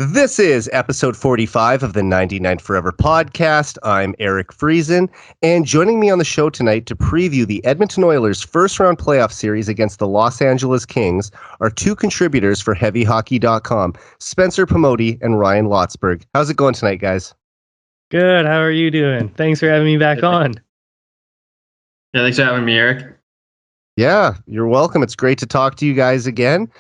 This is episode 45 of the 99 Forever podcast. I'm Eric Friesen, and joining me on the show tonight to preview the Edmonton Oilers' first-round playoff series against the Los Angeles Kings are two contributors for HeavyHockey.com, Spencer Pomoty and Ryan Lotsberg. How's it going tonight, guys? Good. How are you doing? Thanks for having me back on. Yeah, thanks for having me, Eric. Yeah, you're welcome. It's great to talk to you guys again.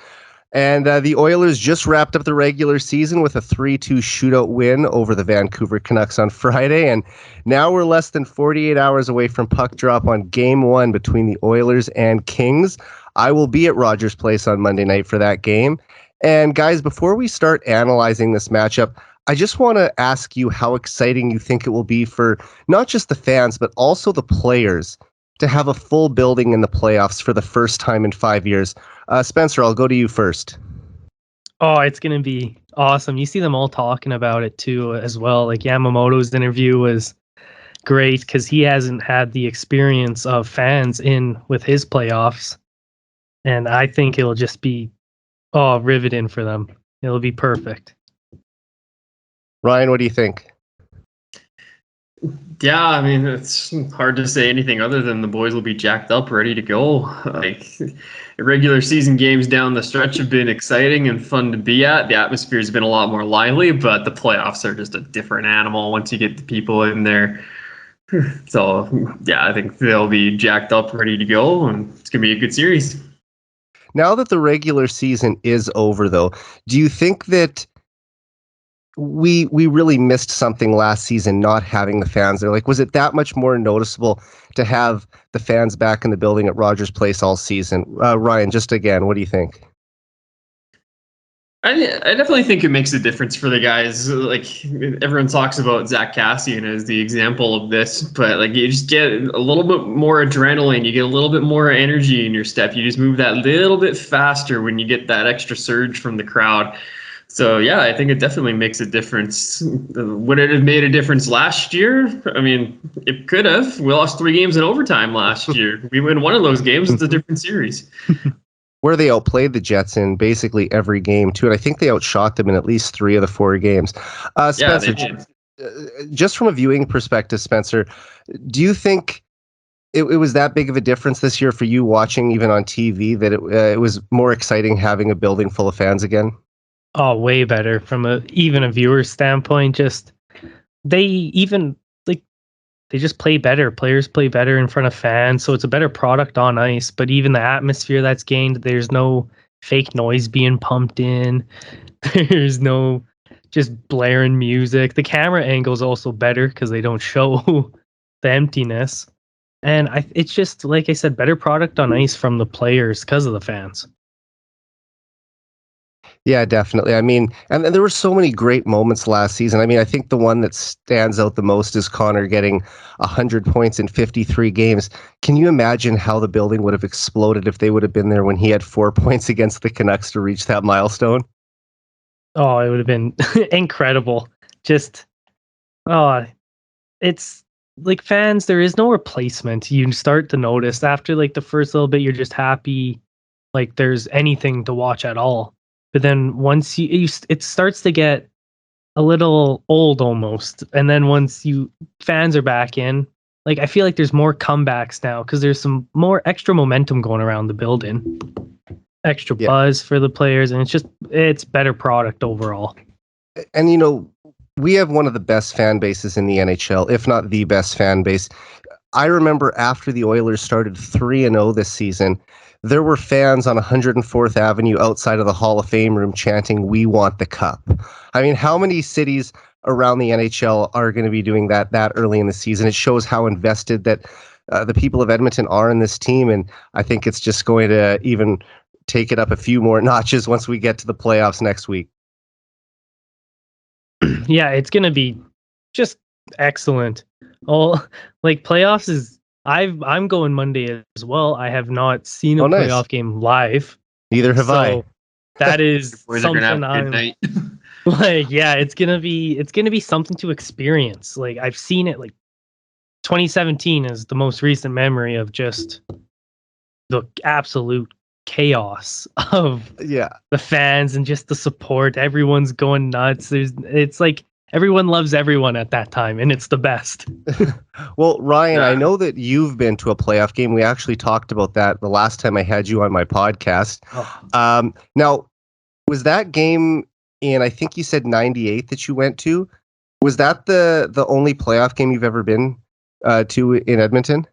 And the Oilers just wrapped up the regular season with a 3-2 shootout win over the Vancouver Canucks on Friday. And now we're less than 48 hours away from puck drop on Game 1 between the Oilers and Kings. I will be at Rogers Place on Monday night for that game. And guys, before we start analyzing this matchup, I just want to ask you how exciting you think it will be for not just the fans, but also the players to have a full building in the playoffs for the first time in 5 years. Spencer, I'll go to you first. Oh, it's going to be awesome. You see them all talking about it too as well. Like Yamamoto's interview was great because he hasn't had the experience of fans in with his playoffs. And I think it'll just be riveting for them. It'll be perfect. Ryan, what do you think? Yeah, I mean, it's hard to say anything other than the boys will be jacked up, ready to go. Like, regular season games down the stretch have been exciting and fun to be at. The atmosphere's been a lot more lively, but the playoffs are just a different animal once you get the people in there. So, yeah, I think they'll be jacked up, ready to go, and it's going to be a good series. Now that the regular season is over, though, do you think that we really missed something last season not having the fans there? Like, was it that much more noticeable to have the fans back in the building at Rogers Place all season? Ryan, just again, what do you think? I definitely think it makes a difference for the guys. Like, everyone talks about Zach Kassian as the example of this, but like, you just get a little bit more adrenaline, you get a little bit more energy in your step, you just move that little bit faster when you get that extra surge from the crowd. So, yeah, I think it definitely makes a difference. Would it have made a difference last year? I mean, it could have. We lost 3 games in overtime last year. We win one of those games. It's a different series. Where they outplayed the Jets in basically every game, too. And I think they outshot them in at least 3 of the 4 games. Spencer, just from a viewing perspective, Spencer, do you think it was that big of a difference this year for you watching even on TV that it was more exciting having a building full of fans again? Oh, way better from even a viewer standpoint. Just they just play better. Players play better in front of fans, so it's a better product on ice. But even the atmosphere that's gained, there's no fake noise being pumped in. There's no just blaring music. The camera angle is also better because they don't show the emptiness. And it's just, like I said, better product on ice from the players because of the fans. Yeah, definitely. I mean, and there were so many great moments last season. I mean, I think the one that stands out the most is Connor getting 100 points in 53 games. Can you imagine how the building would have exploded if they would have been there when he had 4 points against the Canucks to reach that milestone? Oh, it would have been incredible. Just, it's like fans, there is no replacement. You start to notice after like the first little bit, you're just happy like there's anything to watch at all. But then once it starts to get a little old almost. And then once fans are back in, like I feel like there's more comebacks now because there's some more extra momentum going around the building, extra buzz for the players, and it's better product overall. And we have one of the best fan bases in the NHL, if not the best fan base. I remember after the Oilers started 3-0 this season, there were fans on 104th Avenue outside of the Hall of Fame room chanting, "We want the cup." I mean, how many cities around the NHL are going to be doing that early in the season? It shows how invested that the people of Edmonton are in this team, and I think it's just going to even take it up a few more notches once we get to the playoffs next week. Yeah, it's going to be just excellent. Like playoffs is... I'm going Monday as well. I have not seen a playoff game live. Neither have I. That is something I'm like. Yeah, it's gonna be something to experience. Like I've seen it. Like 2017 is the most recent memory of just the absolute chaos of Yeah. the fans and just the support. Everyone's going nuts. It's like everyone loves everyone at that time, and it's the best. Well, Ryan, Yeah. I know that you've been to a playoff game. We actually talked about that the last time I had you on my podcast. Now, was that game in, I think you said 98 that you went to? Was that the only playoff game you've ever been to in Edmonton?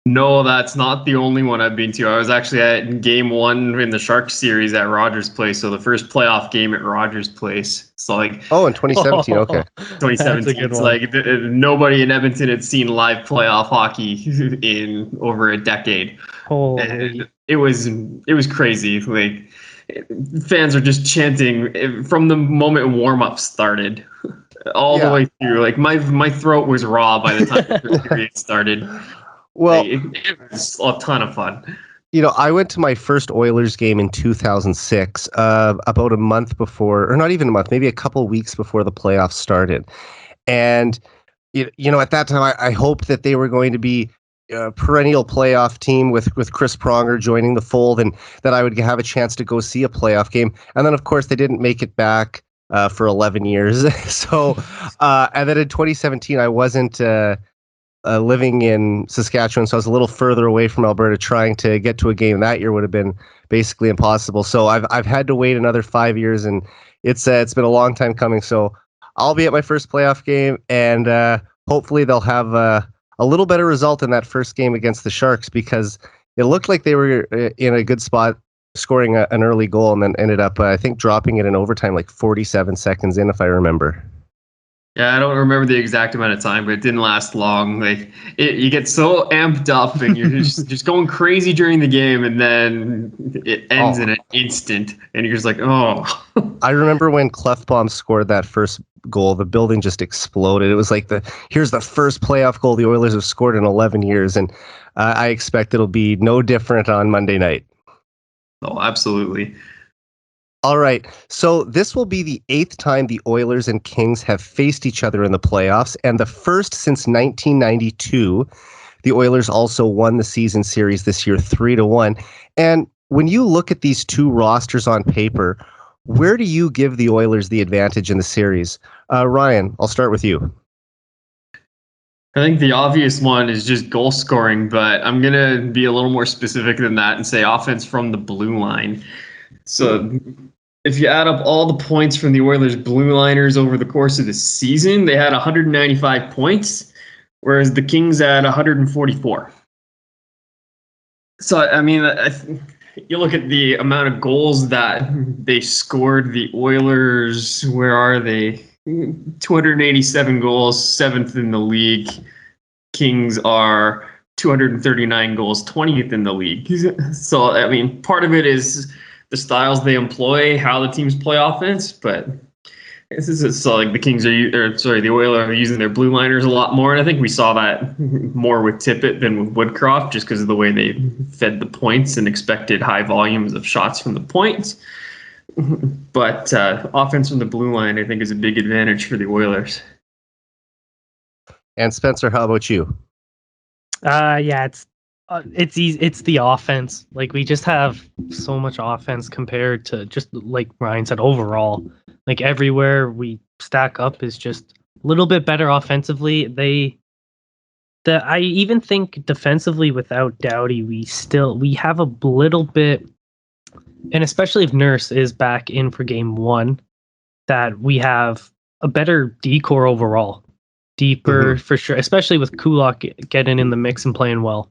No, that's not the only one I've been to. I was actually at game 1 in the Sharks series at Rogers Place. So the first playoff game at Rogers Place. So like, Oh, in 2017. Okay. 2017. That's a good It's one. like Nobody nobody in Edmonton had seen live playoff hockey in over a decade. Holy. And it was crazy. Like, fans are just chanting from the moment warm-up started all Yeah. the way through. Like my throat was raw by the time the first period started. Well, It was a ton of fun. you know, I went to my first Oilers game in 2006, about a month before, or not even a month, maybe a couple weeks before the playoffs started. And, you know, at that time, I hoped that they were going to be a perennial playoff team with Chris Pronger joining the fold, and that I would have a chance to go see a playoff game. And then, of course, they didn't make it back for 11 years. So, and then in 2017, I wasn't living in Saskatchewan, so I was a little further away from Alberta. Trying to get to a game that year would have been basically impossible. So I've had to wait another 5 years, and it's been a long time coming. So I'll be at my first playoff game, and hopefully they'll have a little better result in that first game against the Sharks, because it looked like they were in a good spot, scoring an early goal, and then ended up, I think, dropping it in overtime like 47 seconds in, if I remember. Yeah, I don't remember the exact amount of time, but it didn't last long. Like you get so amped up and you're just going crazy during the game, and then it ends in an instant, and you're just like, oh. I remember when Clefbaum scored that first goal, the building just exploded. It was like here's the first playoff goal the Oilers have scored in 11 years, and I expect it'll be no different on Monday night. Oh, absolutely. All right, so this will be the 8th time the Oilers and Kings have faced each other in the playoffs, and the first since 1992. The Oilers also won the season series this year 3-1. And when you look at these two rosters on paper, where do you give the Oilers the advantage in the series? Ryan, I'll start with you. I think the obvious one is just goal scoring, but I'm going to be a little more specific than that and say offense from the blue line. So if you add up all the points from the Oilers blue liners over the course of the season, they had 195 points, whereas the Kings had 144. So, I mean, you look at the amount of goals that they scored, the Oilers, where are they? 287 goals, 7th in the league. Kings are 239 goals, 20th in the league. So, I mean, part of it is the styles they employ, how the teams play offense, but this is so like the the Oilers are using their blue liners a lot more, and I think we saw that more with Tippett than with Woodcroft, just because of the way they fed the points and expected high volumes of shots from the points. But offense from the blue line, I think, is a big advantage for the Oilers. And Spencer, how about you? Yeah, it's easy. It's the offense. Like, we just have so much offense compared to, just like Ryan said, overall. Like, everywhere we stack up is just a little bit better offensively. I even think defensively, without Doughty, we have a little bit, and especially if Nurse is back in for game 1, that we have a better decor overall. Deeper, for sure, especially with Kulak getting in the mix and playing well.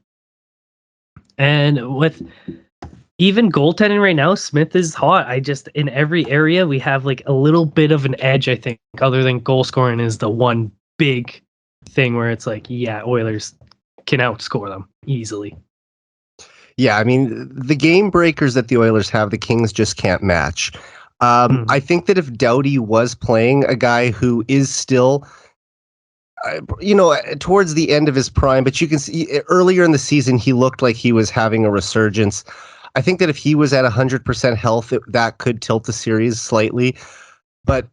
And with even goaltending right now, Smith is hot. In every area, we have like a little bit of an edge, I think, other than goal scoring is the one big thing where it's like, yeah, Oilers can outscore them easily. Yeah, I mean, the game breakers that the Oilers have, the Kings just can't match. I think that if Doughty was playing, a guy who is still, towards the end of his prime, but you can see earlier in the season, he looked like he was having a resurgence. I think that if he was at 100% health, that could tilt the series slightly. But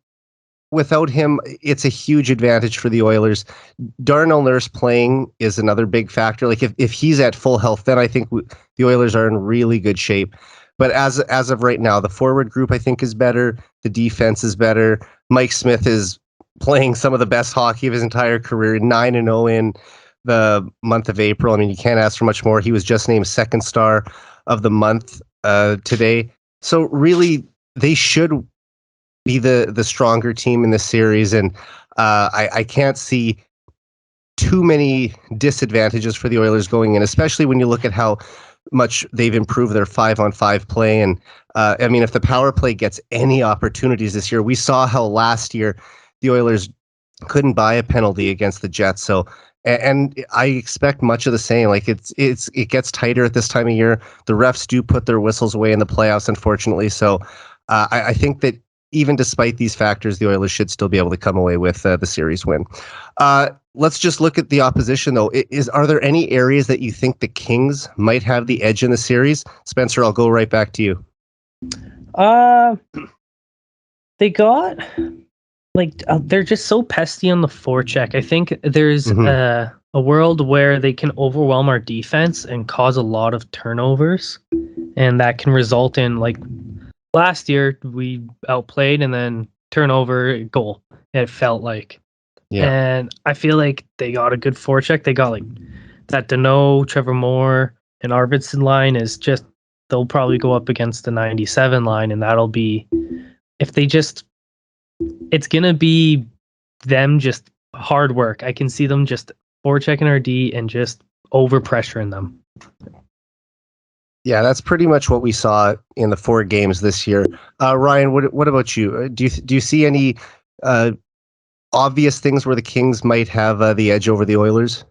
without him, it's a huge advantage for the Oilers. Darnell Nurse playing is another big factor. Like, if he's at full health, then I think the Oilers are in really good shape. But as of right now, the forward group I think is better. The defense is better. Mike Smith is playing some of the best hockey of his entire career, 9-0 in the month of April. I mean, you can't ask for much more. He was just named second star of the month today. So really, they should be the stronger team in this series, and I can't see too many disadvantages for the Oilers going in, especially when you look at how much they've improved their 5-on-5 play. And I mean, if the power play gets any opportunities this year, we saw how last year the Oilers couldn't buy a penalty against the Jets. So, and I expect much of the same. Like it gets tighter at this time of year. The refs do put their whistles away in the playoffs, unfortunately. So I think that even despite these factors, the Oilers should still be able to come away with the series win. Let's just look at the opposition, though. Are there any areas that you think the Kings might have the edge in the series? Spencer, I'll go right back to you. They got they're just so pesty on the forecheck. I think there's a world where they can overwhelm our defense and cause a lot of turnovers, and that can result in, like, last year we outplayed and then turnover, goal. It felt like. Yeah. And I feel like they got a good forecheck. They got like that Deneau, Trevor Moore, and Arvidsson line is just, they'll probably go up against the 97 line, and that'll be, if they just, it's going to be them just hard work. I can see them just forechecking our D and just over pressuring them. Yeah, that's pretty much what we saw in the 4 games this year. Ryan, what about you? Do you see any obvious things where the Kings might have the edge over the Oilers?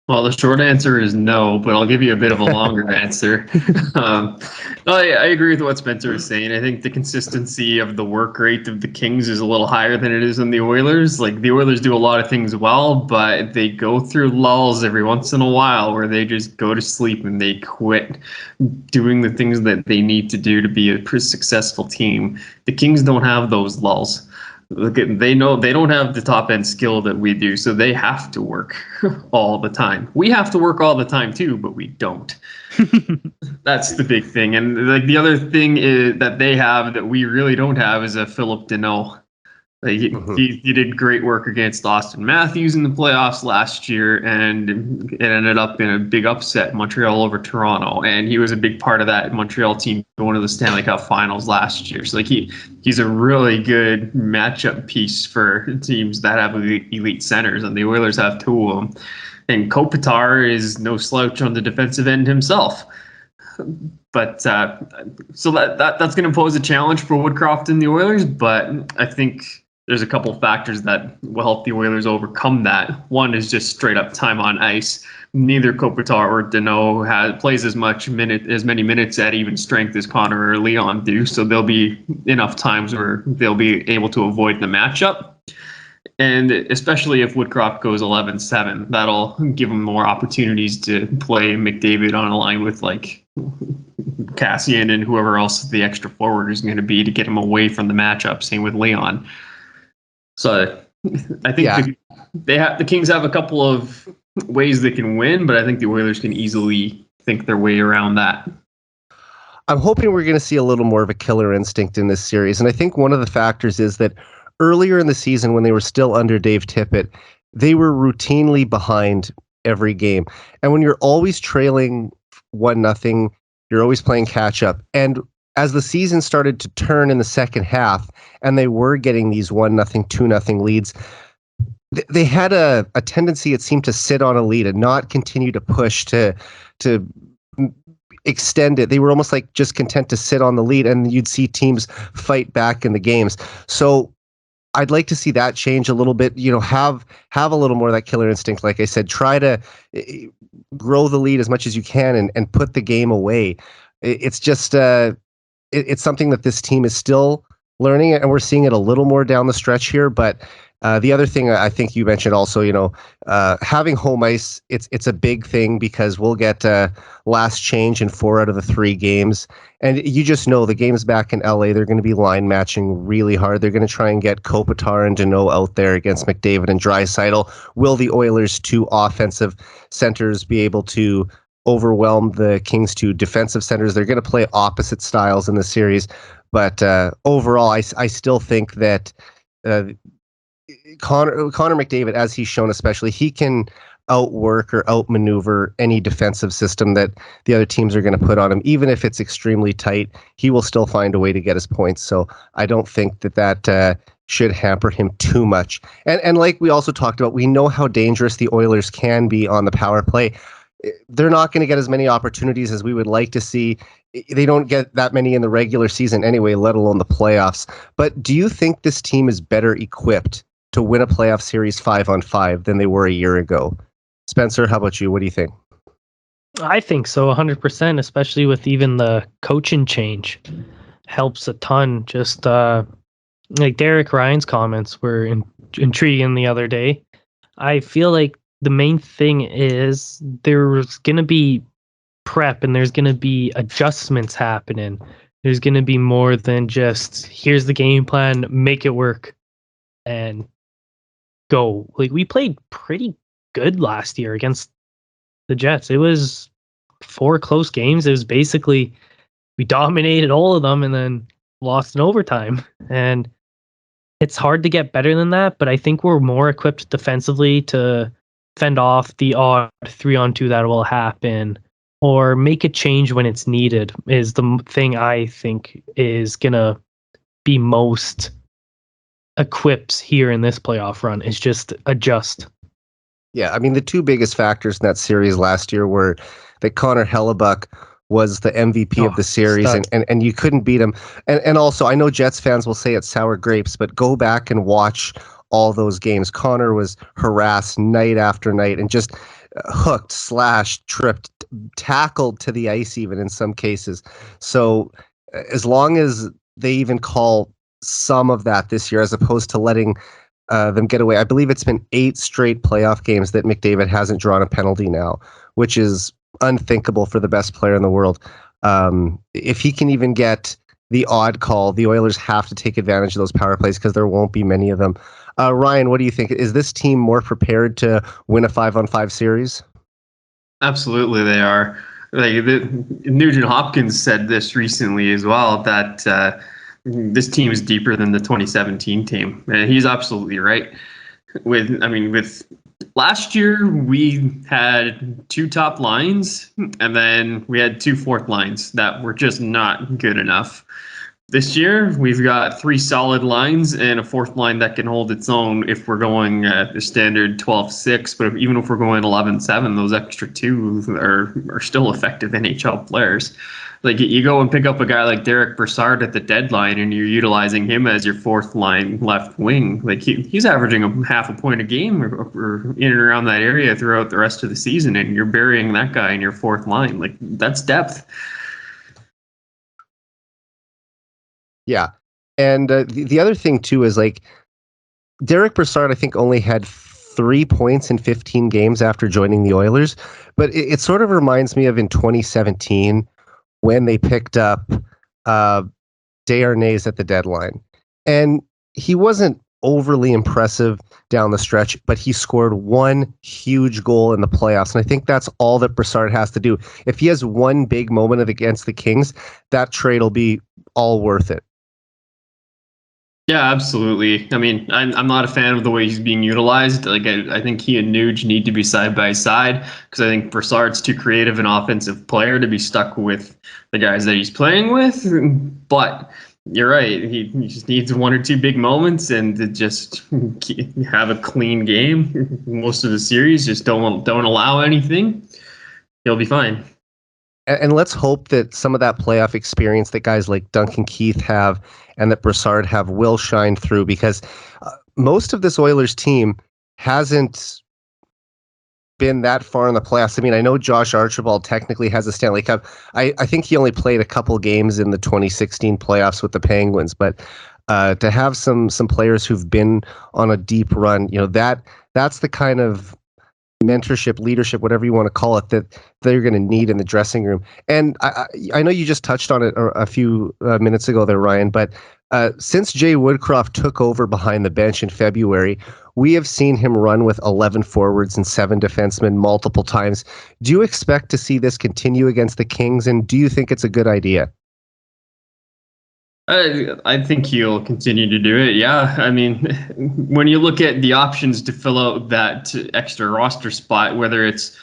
Well, the short answer is no, but I'll give you a bit of a longer answer. I agree with what Spencer is saying. I think the consistency of the work rate of the Kings is a little higher than it is in the Oilers. Like, the Oilers do a lot of things well, but they go through lulls every once in a while where they just go to sleep and they quit doing the things that they need to do to be a successful team. The Kings don't have those lulls. They know they don't have the top end skill that we do, so they have to work all the time. We have to work all the time too, but we don't. That's the big thing. And like, the other thing is that they have that we really don't have is a Philip Deneau. Like, he did great work against Austin Matthews in the playoffs last year, and it ended up in a big upset, Montreal over Toronto. And he was a big part of that Montreal team going to the Stanley Cup Finals last year. So like, he's a really good matchup piece for teams that have elite centers, and the Oilers have 2 of them. And Kopitar is no slouch on the defensive end himself. But so that's going to pose a challenge for Woodcroft and the Oilers, but I think there's a couple of factors that will help the Oilers overcome that. One is just straight up time on ice. Neither Kopitar or Deneau plays as many minutes at even strength as Connor or Leon do, so there'll be enough times where they'll be able to avoid the matchup. And especially if Woodcroft goes 11-7, that'll give him more opportunities to play McDavid on a line with, like, Cassian and whoever else the extra forward is going to be to get him away from the matchup. Same with Leon. So I think the Kings have a couple of ways they can win, but I think the Oilers can easily think their way around that. I'm hoping we're going to see a little more of a killer instinct in this series. And I think one of the factors is that earlier in the season, when they were still under Dave Tippett, they were routinely behind every game. And when you're always trailing 1-0, you're always playing catch up. And as the season started to turn in the second half, and they were getting these 1-0, 2-0 leads, they had a tendency, it seemed, to sit on a lead and not continue to push to extend it. They were almost like just content to sit on the lead, and you'd see teams fight back in the games. So I'd like to see that change a little bit, have a little more of that killer instinct. Like I said, try to grow the lead as much as you can and put the game away. It's just, it's something that this team is still learning, and we're seeing it a little more down the stretch here. But the other thing I think you mentioned also, having home ice, it's a big thing, because we'll get last change in 4 out of the 3 games. And you just know the games back in LA, they're going to be line matching really hard. They're going to try and get Kopitar and Deneau out there against McDavid and Draisaitl. Will the Oilers' 2 offensive centers be able to overwhelm the Kings' two defensive centers. They're going to play opposite styles in the series, but overall, I still think that Connor McDavid, as he's shown especially, he can outwork or outmaneuver any defensive system that the other teams are going to put on him. Even if it's extremely tight, he will still find a way to get his points. So I don't think that should hamper him too much. And like we also talked about, we know how dangerous the Oilers can be on the power play. They're not going to get as many opportunities as we would like to see. They don't get that many in the regular season anyway, let alone the playoffs. But do you think this team is better equipped to win a playoff series 5-on-5 than they were a year ago? Spencer, how about you? What do you think? I think so, 100%, especially with even the coaching change. Helps a ton. Just like Derek Ryan's comments were intriguing the other day. I feel like the main thing is there's going to be prep and there's going to be adjustments happening. There's going to be more than just, here's the game plan, make it work, and go. Like, we played pretty good last year against the Jets. It was 4 close games. It was basically, we dominated all of them and then lost in overtime. And it's hard to get better than that, but I think we're more equipped defensively to fend off the odd 3-on-2 that will happen, or make a change when it's needed, is the thing I think is going to be most equipped here in this playoff run, is just adjust. Yeah, I mean, the two biggest factors in that series last year were that Connor Hellebuck was the MVP of the series, and you couldn't beat him. And also, I know Jets fans will say it's sour grapes, but go back and watch all those games. Connor was harassed night after night and just hooked, slashed, tripped, tackled to the ice even in some cases. So as long as they even call some of that this year, as opposed to letting them get away. I believe it's been 8 straight playoff games that McDavid hasn't drawn a penalty now, which is unthinkable for the best player in the world. If he can even get the odd call, the Oilers have to take advantage of those power plays because there won't be many of them. Ryan, what do you think? Is this team more prepared to win a 5-on-5 series? Absolutely, they are. Like Nugent Hopkins said this recently as well, that this team is deeper than the 2017 team, and he's absolutely right. With last year, we had 2 top lines, and then we had 2 fourth lines that were just not good enough. This year, we've got 3 solid lines and a fourth line that can hold its own if we're going the standard 12-6. But even if we're going 11-7, those extra 2 are still effective NHL players. Like, you go and pick up a guy like Derek Brassard at the deadline, and you're utilizing him as your fourth line left wing. Like, he's averaging half a point a game or in and around that area throughout the rest of the season, and you're burying that guy in your fourth line. Like, that's depth. Yeah. And the other thing, too, is like Derek Brassard, I think, only had 3 points in 15 games after joining the Oilers. But it sort of reminds me of in 2017 when they picked up Desharnais at the deadline. And he wasn't overly impressive down the stretch, but he scored 1 huge goal in the playoffs. And I think that's all that Brassard has to do. If he has 1 big moment against the Kings, that trade will be all worth it. Yeah, absolutely. I mean, I'm not a fan of the way he's being utilized. Like, I think he and Nuge need to be side by side, because I think Brassard's too creative an offensive player to be stuck with the guys that he's playing with. But you're right. He just needs 1 or 2 big moments and to just have a clean game most of the series. Just don't allow anything. He'll be fine. And let's hope that some of that playoff experience that guys like Duncan Keith have and that Brassard have will shine through, because most of this Oilers team hasn't been that far in the playoffs. I mean, I know Josh Archibald technically has a Stanley Cup. I think he only played a couple games in the 2016 playoffs with the Penguins, but to have some players who've been on a deep run, that's the kind of mentorship, leadership, whatever you want to call it, that they're going to need in the dressing room. And I know you just touched on it a few minutes ago there, Ryan, but Since Jay Woodcroft took over behind the bench in February, we have seen him run with 11 forwards and 7 defensemen multiple times. Do you expect to see this continue against the Kings, and do you think it's a good idea? I think he'll continue to do it. Yeah. I mean, when you look at the options to fill out that extra roster spot, whether it's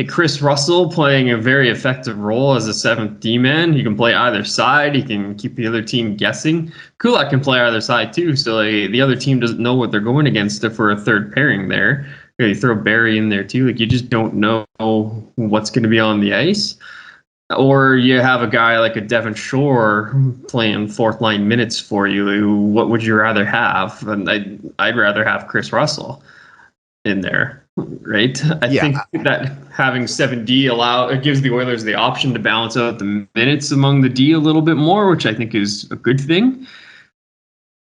Chris Russell playing a very effective role as a 7th D-man, he can play either side. He can keep the other team guessing. Kulak can play either side too, so the other team doesn't know what they're going against for a third pairing there. You throw Barry in there too. You just don't know what's going to be on the ice. Or you have a guy like a Devon Shore playing 4th line minutes for you. What would you rather have? And I'd rather have Chris Russell in there, right? I think that having 7D gives the Oilers the option to balance out the minutes among the D a little bit more, which I think is a good thing.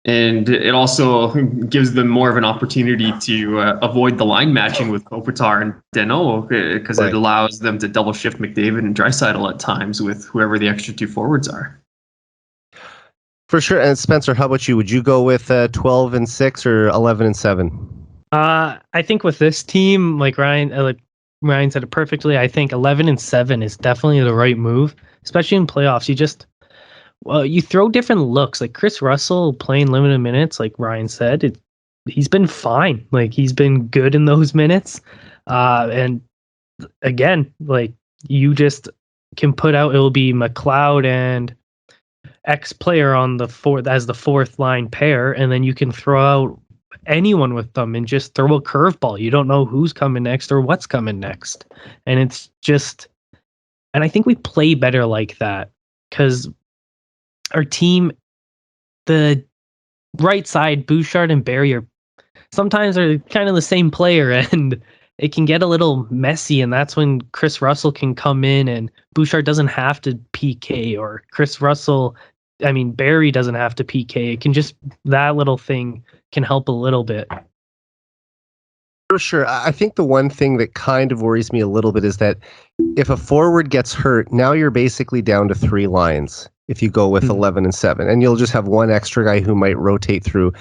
And it also gives them more of an opportunity to avoid the line matching with Kopitar and Danault, because it allows them to double shift McDavid and Draisaitl at times with whoever the extra 2 forwards are. For sure. And Spencer, how about you? Would you go with 12-6 or 11-7? I think with this team, like Ryan said it perfectly. I think 11-7 is definitely the right move, especially in playoffs. You throw different looks. Like Chris Russell playing limited minutes, like Ryan said, he's been fine. Like he's been good in those minutes. And again, like you just can put out, it'll be McLeod and X player on the 4th as the 4th line pair, and then you can throw out anyone with them and just throw a curveball. You don't know who's coming next or what's coming next. And it's just, and I think we play better like that because our team, the right side, Bouchard and Barry sometimes are kind of the same player, and it can get a little messy, and that's when Chris Russell can come in and Bouchard doesn't have to PK, or Barry doesn't have to PK. It can just, that little thing can help a little bit. For sure. I think the one thing that kind of worries me a little bit is that if a forward gets hurt, now you're basically down to 3 lines if you go with 11-7, and you'll just have one extra guy who might rotate through.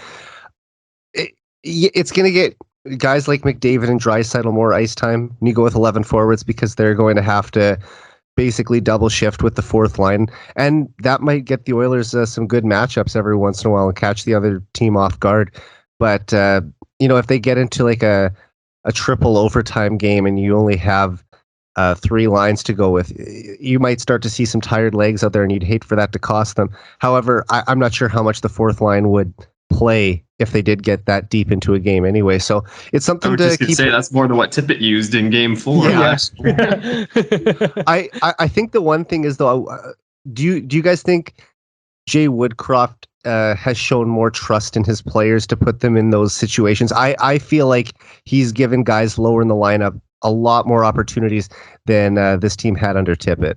It's going to get guys like McDavid and Draisaitl more ice time, and you go with 11 forwards because they're going to have to basically double shift with the 4th line, and that might get the Oilers some good matchups every once in a while and catch the other team off guard. But if they get into like a triple overtime game and you only have 3 lines to go with, you might start to see some tired legs out there, and you'd hate for that to cost them. However, I'm not sure how much the 4th line would play if they did get that deep into a game anyway. So it's something to keep. That's more than what Tippett used in Game 4. Yeah. I think the one thing is, though, do you guys think Jay Woodcroft has shown more trust in his players to put them in those situations? I feel like he's given guys lower in the lineup a lot more opportunities than this team had under Tippett.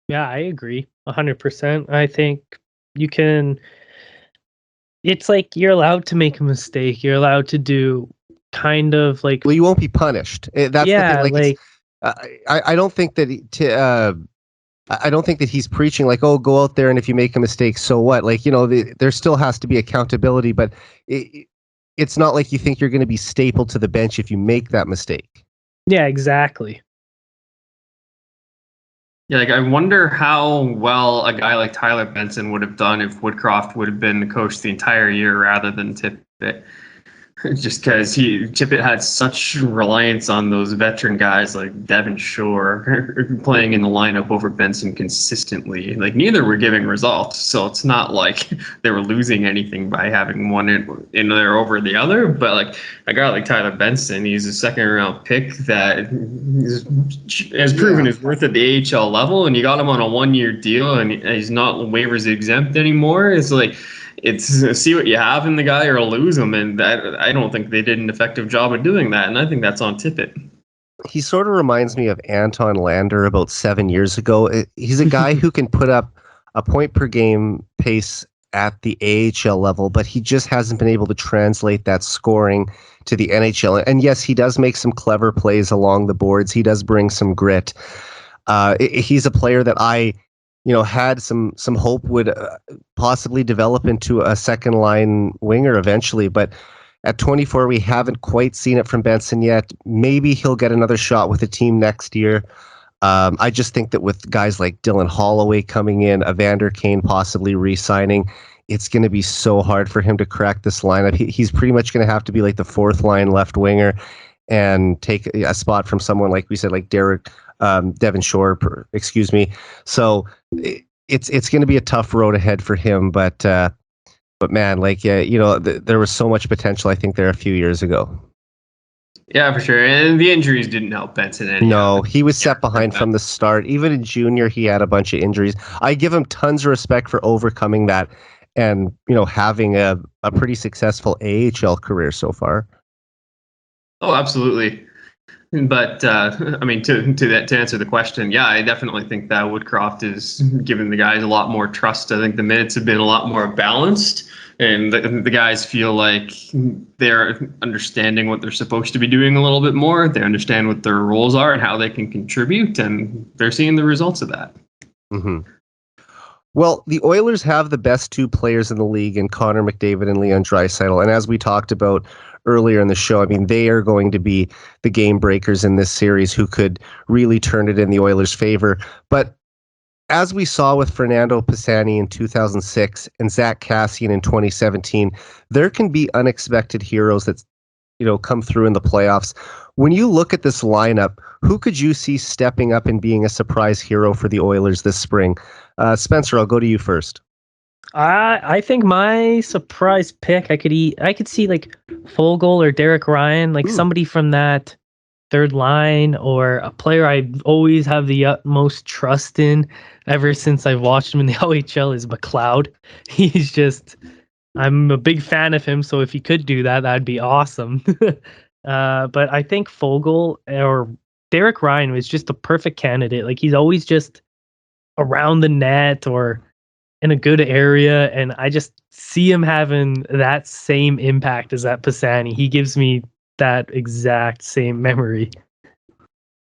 Yeah, I agree 100%. I think you can. It's like you're allowed to make a mistake. You're allowed to do kind of like. Well, you won't be punished. That's the thing. I don't think that I don't think that he's preaching like, oh, go out there and if you make a mistake, so what? Like, there still has to be accountability, but it's not like you think you're going to be stapled to the bench if you make that mistake. Yeah, exactly. Yeah, I wonder how well a guy like Tyler Benson would have done if Woodcroft would have been the coach the entire year rather than Tippett. Just because Tippett had such reliance on those veteran guys like Devon Shore playing in the lineup over Benson consistently. Like neither were giving results, so it's not like they were losing anything by having one in there over the other. But like a guy like Tyler Benson, he's a 2nd-round pick that has proven his worth at the AHL level, and you got him on a 1-year deal, and he's not waivers exempt anymore. It's like. It's see what you have in the guy or lose him, and I don't think they did an effective job of doing that, and I think that's on Tippett. He sort of reminds me of Anton Lander about 7 years ago. He's a guy who can put up a point per game pace at the AHL level, but he just hasn't been able to translate that scoring to the NHL. And yes, he does make some clever plays along the boards. He does bring some grit. He's a player that I had some hope would possibly develop into a second line winger eventually. But at 24, we haven't quite seen it from Benson yet. Maybe he'll get another shot with the team next year. I just think that with guys like Dylan Holloway coming in, Evander Kane possibly re-signing, it's going to be so hard for him to crack this lineup. He's pretty much going to have to be like the fourth line left winger and take a spot from someone like we said, like Devin Shore, excuse me. So it's going to be a tough road ahead for him. But man, there was so much potential, I think, there a few years ago. Yeah, for sure. And the injuries didn't help Benson. No, he was set behind from the start. Even in junior, he had a bunch of injuries. I give him tons of respect for overcoming that and, having a pretty successful AHL career so far. Oh, absolutely. But to answer the question, yeah, I definitely think that Woodcroft is giving the guys a lot more trust. I think the minutes have been a lot more balanced, and the guys feel like they're understanding what they're supposed to be doing a little bit more. They understand what their roles are and how they can contribute, and they're seeing the results of that. Mm-hmm. Well, the Oilers have the best two players in the league in Connor McDavid and Leon Draisaitl, and as we talked about earlier in the show, I mean, they are going to be the game breakers in this series who could really turn it in the Oilers' favor. But as we saw with Fernando Pisani in 2006 and Zach Kassian in 2017, there can be unexpected heroes that come through in the playoffs. When you look at this lineup, who could you see stepping up and being a surprise hero for the Oilers this spring? Spencer, I'll go to you first. I think my surprise pick, I could see like Foegele or Derek Ryan, like somebody from that third line, or a player I always have the utmost trust in ever since I've watched him in the OHL is McLeod. I'm a big fan of him, so if he could do that, that'd be awesome. But I think Foegele or Derek Ryan was just a perfect candidate. Like, he's always just around the net or in a good area, and I just see him having that same impact as that Pisani. He gives me that exact same memory.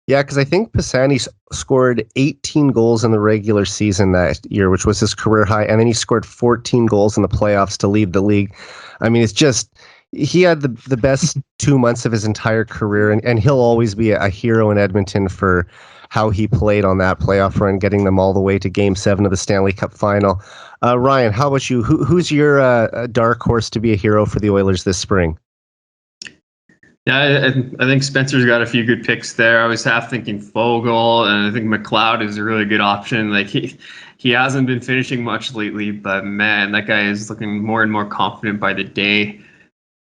Yeah, because I think Pisani scored 18 goals in the regular season that year, which was his career high, and then he scored 14 goals in the playoffs to lead the league. I mean, it's just, he had the best 2 months of his entire career, and he'll always be a hero in Edmonton for how he played on that playoff run, getting them all the way to Game 7 of the Stanley Cup Final. Ryan, how about you? Who's your dark horse to be a hero for the Oilers this spring? Yeah, I think Spencer's got a few good picks there. I was half thinking Foegele, and I think McLeod is a really good option. Like, he hasn't been finishing much lately, but man, that guy is looking more and more confident by the day.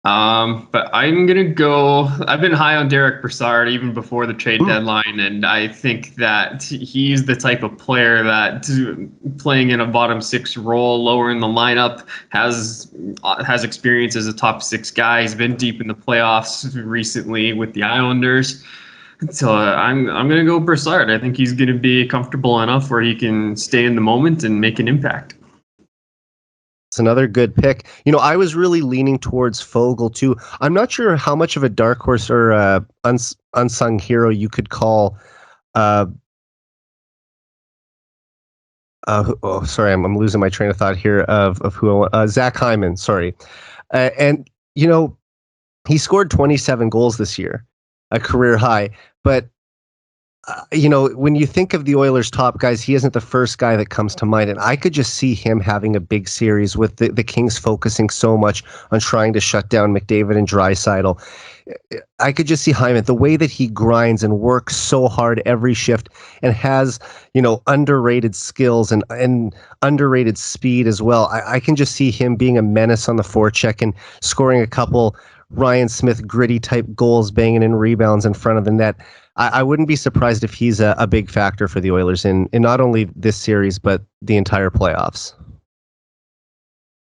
But I'm gonna go. I've been high on Derek Brassard even before the trade deadline, and I think that he's the type of player that, playing in a bottom six role, lower in the lineup, has experience as a top six guy. He's been deep in the playoffs recently with the Islanders. So I'm gonna go Brassard. I think he's gonna be comfortable enough where he can stay in the moment and make an impact. It's another good pick. I was really leaning towards Foegele too. I'm not sure how much of a dark horse or unsung hero you could call. Sorry, I'm losing my train of thought here of who Zach Hyman. Sorry, and he scored 27 goals this year, a career high. But when you think of the Oilers' top guys, he isn't the first guy that comes to mind. And I could just see him having a big series with the Kings focusing so much on trying to shut down McDavid and Draisaitl. I could just see Hyman, the way that he grinds and works so hard every shift and has, underrated skills and underrated speed as well. I can just see him being a menace on the forecheck and scoring a couple Ryan Smith gritty type goals, banging in rebounds in front of the net. I wouldn't be surprised if he's a big factor for the Oilers in not only this series, but the entire playoffs.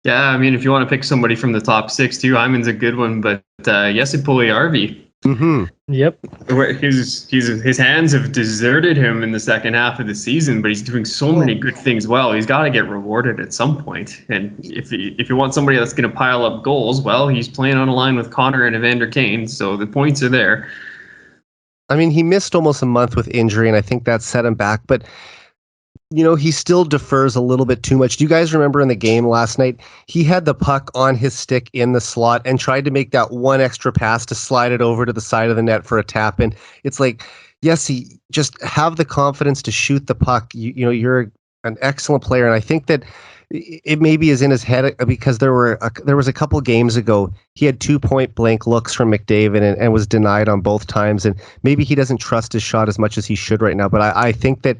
Yeah, I mean, if you want to pick somebody from the top six too, Hyman's a good one, but Jesse Puljujärvi. Mm-hmm. Yep. His hands have deserted him in the second half of the season, but he's doing so many good things well. He's got to get rewarded at some point. And if you want somebody that's going to pile up goals, well, he's playing on a line with Connor and Evander Kane, so the points are there. I mean, he missed almost a month with injury, and I think that set him back. But he still defers a little bit too much. Do you guys remember in the game last night, he had the puck on his stick in the slot and tried to make that one extra pass to slide it over to the side of the net for a tap in. It's like, yes, he just have the confidence to shoot the puck. You're an excellent player. And I think that it maybe is in his head because there was a couple games ago, he had 2 point blank looks from McDavid and was denied on both times. And maybe he doesn't trust his shot as much as he should right now. But I think that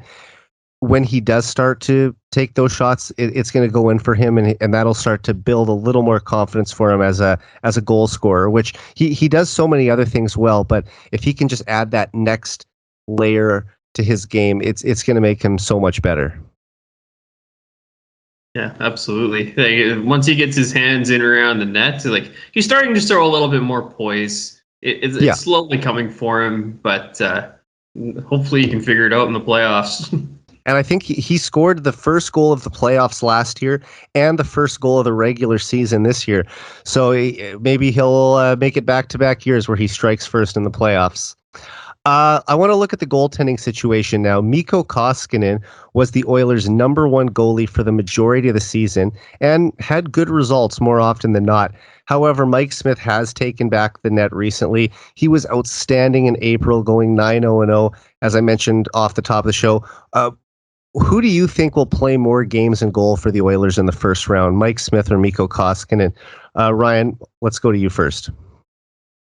when he does start to take those shots, it's going to go in for him, and that'll start to build a little more confidence for him as a goal scorer, which he does so many other things well. But if he can just add that next layer to his game, it's going to make him so much better. Yeah, absolutely. Like, once he gets his hands in around the net, like he's starting to show a little bit more poise. It's slowly coming for him, but hopefully he can figure it out in the playoffs. And I think he scored the first goal of the playoffs last year and the first goal of the regular season this year. So maybe he'll make it back-to-back years where he strikes first in the playoffs. I want to look at the goaltending situation now. Mikko Koskinen was the Oilers' number one goalie for the majority of the season and had good results more often than not. However, Mike Smith has taken back the net recently. He was outstanding in April, going 9-0-0, as I mentioned off the top of the show. Who do you think will play more games in goal for the Oilers in the first round, Mike Smith or Mikko Koskinen? Ryan, let's go to you first.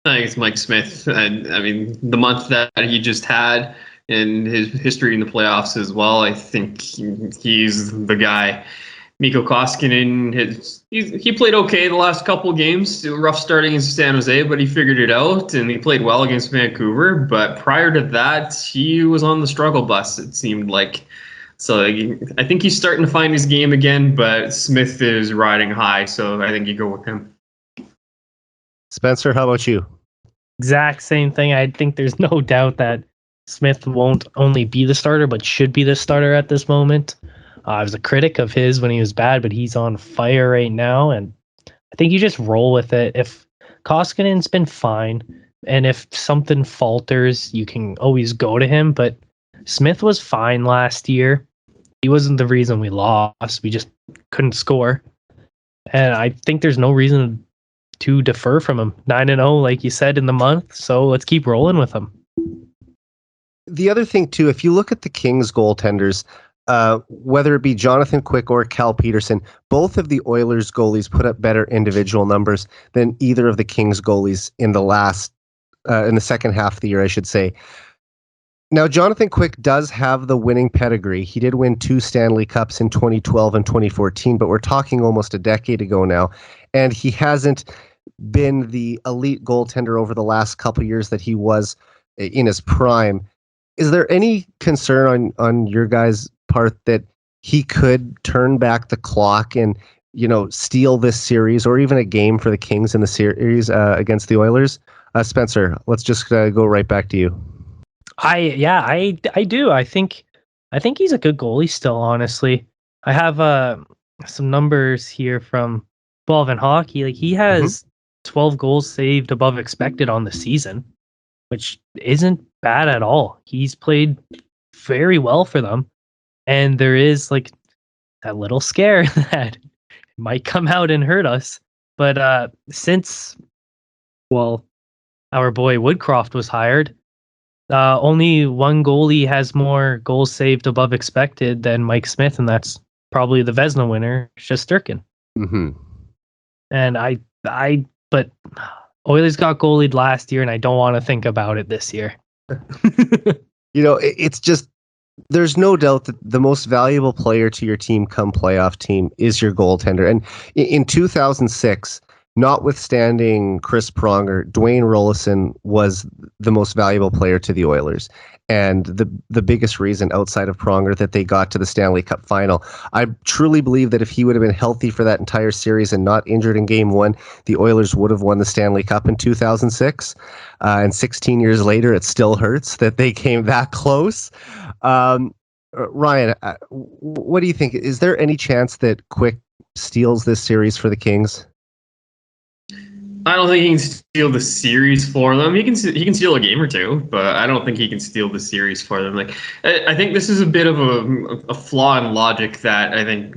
I think it's Mike Smith. I mean, the month that he just had in his history in the playoffs as well, I think he's the guy. Mikko Koskinen, he played okay the last couple of games. Rough starting in San Jose, but he figured it out, and he played well against Vancouver. But prior to that, he was on the struggle bus, it seemed like. So I think he's starting to find his game again, but Smith is riding high, so I think you go with him. Spencer, how about you? Exact same thing. I think there's no doubt that Smith won't only be the starter, but should be the starter at this moment. I was a critic of his when he was bad, but he's on fire right now, and I think you just roll with it. If Koskinen's been fine, and if something falters, you can always go to him, but Smith was fine last year. He wasn't the reason we lost. We just couldn't score. And I think there's no reason to defer from him. 9-0, like you said, in the month. So let's keep rolling with him. The other thing, too, if you look at the Kings goaltenders, whether it be Jonathan Quick or Cal Peterson, both of the Oilers goalies put up better individual numbers than either of the Kings goalies in the second half of the year, I should say. Now, Jonathan Quick does have the winning pedigree. He did win 2 Stanley Cups in 2012 and 2014, but we're talking almost a decade ago now. And he hasn't been the elite goaltender over the last couple of years that he was in his prime. Is there any concern on your guys' part that he could turn back the clock and, steal this series or even a game for the Kings in the series against the Oilers? Spencer, let's just go right back to you. I do. I think he's a good goalie still, honestly. I have some numbers here from 12 in hockey. Like, he has 12 goals saved above expected on the season, which isn't bad at all. He's played very well for them. And there is like that little scare that might come out and hurt us. But since our boy Woodcroft was hired, only one goalie has more goals saved above expected than Mike Smith, and that's probably the Vezina winner, Shesterkin. Mm-hmm. And but Oilers got goalied last year, and I don't want to think about it this year. It's just, there's no doubt that the most valuable player to your team come playoff team is your goaltender. And in 2006, notwithstanding Chris Pronger, Dwayne Rollison was the most valuable player to the Oilers. And the biggest reason outside of Pronger that they got to the Stanley Cup final. I truly believe that if he would have been healthy for that entire series and not injured in game 1, the Oilers would have won the Stanley Cup in 2006. And 16 years later, it still hurts that they came that close. Ryan, what do you think? Is there any chance that Quick steals this series for the Kings? I don't think he can steal the series for them. He can steal a game or two, but I don't think he can steal the series for them. Like I think this is a bit of a flaw in logic that I think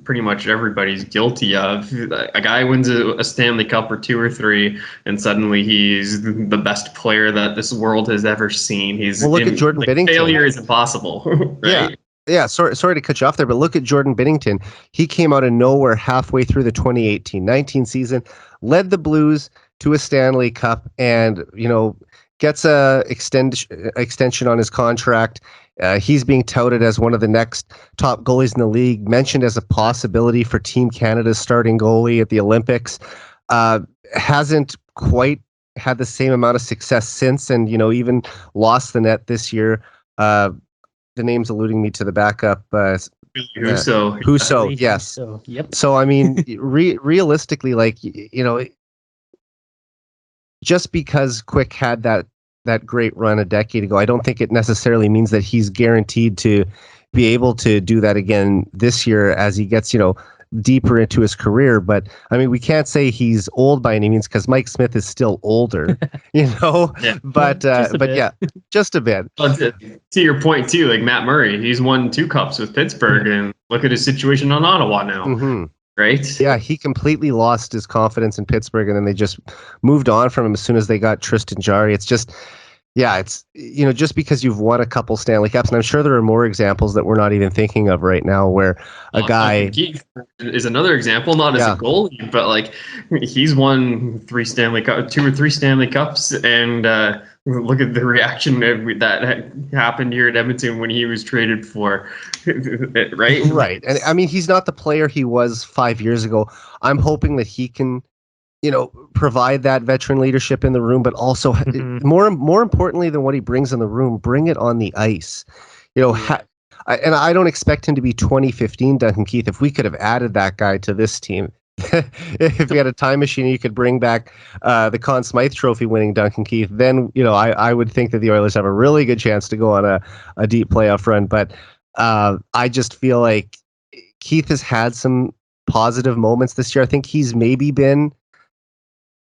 pretty much everybody's guilty of. A guy wins a Stanley Cup or two or three, and suddenly he's the best player that this world has ever seen. Look at Jordan Binnington. Failure is impossible, right? Yeah, sorry to cut you off there, but look at Jordan Binnington. He came out of nowhere halfway through the 2018-19 season, led the Blues to a Stanley Cup, and gets a extension on his contract. He's being touted as one of the next top goalies in the league, mentioned as a possibility for Team Canada's starting goalie at the Olympics. Hasn't quite had the same amount of success since, and even lost the net this year. The name's eluding me to the backup. Husso, yes. Yep. So I mean, realistically, just because Quick had that great run a decade ago, I don't think it necessarily means that he's guaranteed to be able to do that again this year as he gets deeper into his career. But I mean, we can't say he's old by any means because Mike Smith is still older, Yeah. But yeah, just a bit. Well, to your point too, like Matt Murray, he's won 2 cups with Pittsburgh, and look at his situation on Ottawa now. Mm-hmm. Right? Yeah, he completely lost his confidence in Pittsburgh, and then they just moved on from him as soon as they got Tristan Jarry. It's just, it's just because you've won a couple Stanley Cups, and I'm sure there are more examples that we're not even thinking of right now, where a guy is another example, not as a goalie, but like he's won 2 or 3 Stanley Cups, and look at the reaction that happened here at Edmonton when he was traded for, right? Right, and I mean he's not the player he was 5 years ago. I'm hoping that he can provide that veteran leadership in the room, but also more importantly than what he brings in the room, bring it on the ice. And I don't expect him to be 2015 Duncan Keith. If we could have added that guy to this team, if we had a time machine, you could bring back the Conn Smythe Trophy winning Duncan Keith, then I would think that the Oilers have a really good chance to go on a deep playoff run. But I just feel like Keith has had some positive moments this year. I think he's maybe been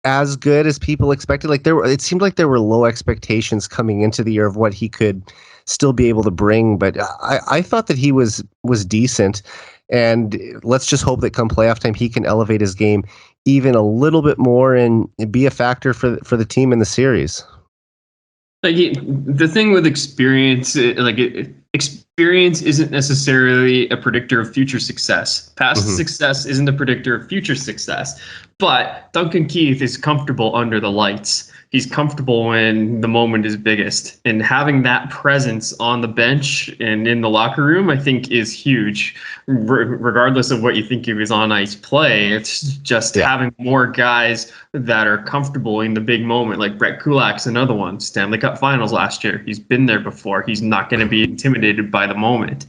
as good as people expected. It seemed like there were low expectations coming into the year of what he could still be able to bring, but I thought that he was decent, and let's just hope that come playoff time he can elevate his game even a little bit more and be a factor for the team in the series. The thing with experience, experience isn't necessarily a predictor of future success. Past success isn't a predictor of future success. But Duncan Keith is comfortable under the lights. He's comfortable when the moment is biggest. And having that presence on the bench and in the locker room, I think, is huge. Regardless of what you think of his on-ice play, it's just having more guys that are comfortable in the big moment. Like Brett Kulak's another one. Stanley Cup Finals last year. He's been there before. He's not going to be intimidated by the moment.